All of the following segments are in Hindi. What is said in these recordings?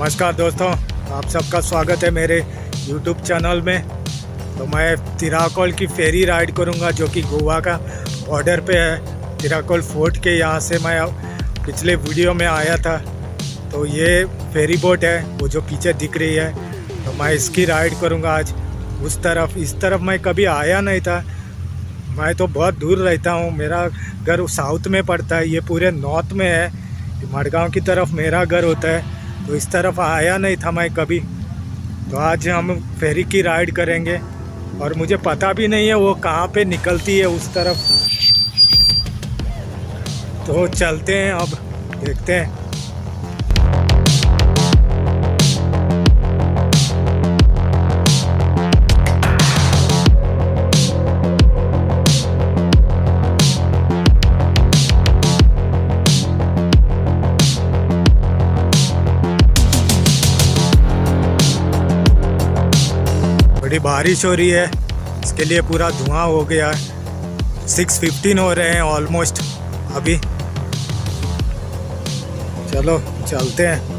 नमस्कार दोस्तों, आप सबका स्वागत है मेरे YouTube चैनल में। तो मैं तिराकोल की फेरी राइड करूंगा जो कि गोवा का बॉर्डर पे है। तिराकोल फोर्ट के यहाँ से मैं पिछले वीडियो में आया था। तो ये फेरी बोट है वो जो पीछे दिख रही है, तो मैं इसकी राइड करूंगा आज। उस तरफ इस तरफ मैं कभी आया नहीं था, मैं तो बहुत दूर रहता हूँ। मेरा घर साउथ में पड़ता है, ये पूरे नॉर्थ में है। मडगांव की तरफ मेरा घर होता है, तो इस तरफ आया नहीं था मैं कभी। तो आज हम फेरी की राइड करेंगे और मुझे पता भी नहीं है वो कहाँ पे निकलती है उस तरफ। तो चलते हैं, अब देखते हैं। बड़ी बारिश हो रही है, इसके लिए पूरा धुआं हो गया है। 6:15 हो रहे हैं ऑलमोस्ट अभी। चलो चलते हैं।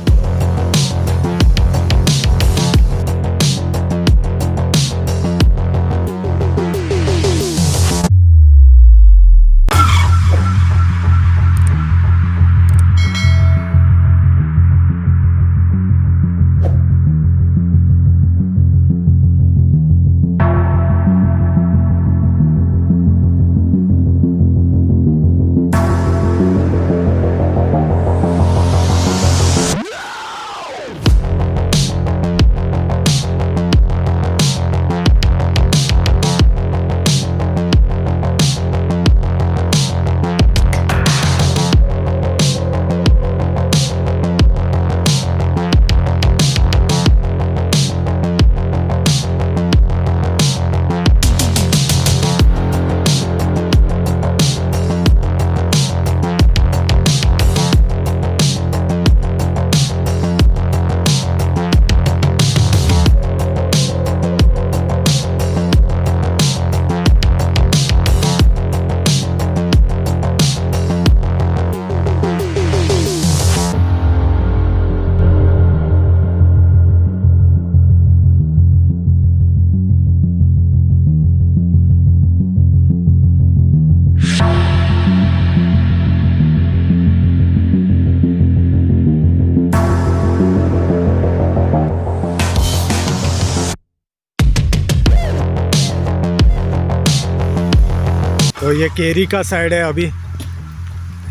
तो ये केरी का साइड है। अभी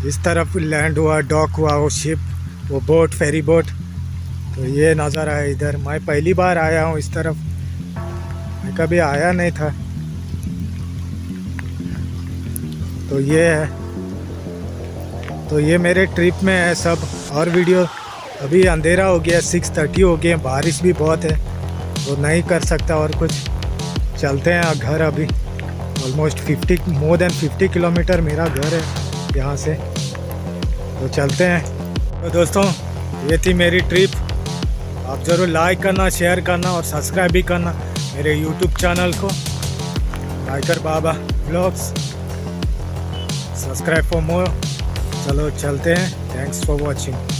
इस तरफ लैंड हुआ, डॉक हुआ वो शिप, वो बोट, फेरी बोट। तो ये नज़ारा है इधर। मैं पहली बार आया हूँ इस तरफ, मैं कभी आया नहीं था। तो ये है, तो ये मेरे ट्रिप में है सब और वीडियो। अभी अंधेरा हो गया, 6:30 हो गए, बारिश भी बहुत है, तो नहीं कर सकता और कुछ। चलते हैं घर। अभी ऑलमोस्ट मोर देन 50 किलोमीटर मेरा घर है यहाँ से, तो चलते हैं। तो दोस्तों, ये थी मेरी ट्रिप। आप ज़रूर लाइक करना, शेयर करना और सब्सक्राइब भी करना मेरे यूट्यूब चैनल को, bikerbabaavlogs। Subscribe for more. चलो चलते हैं। Thanks for watching.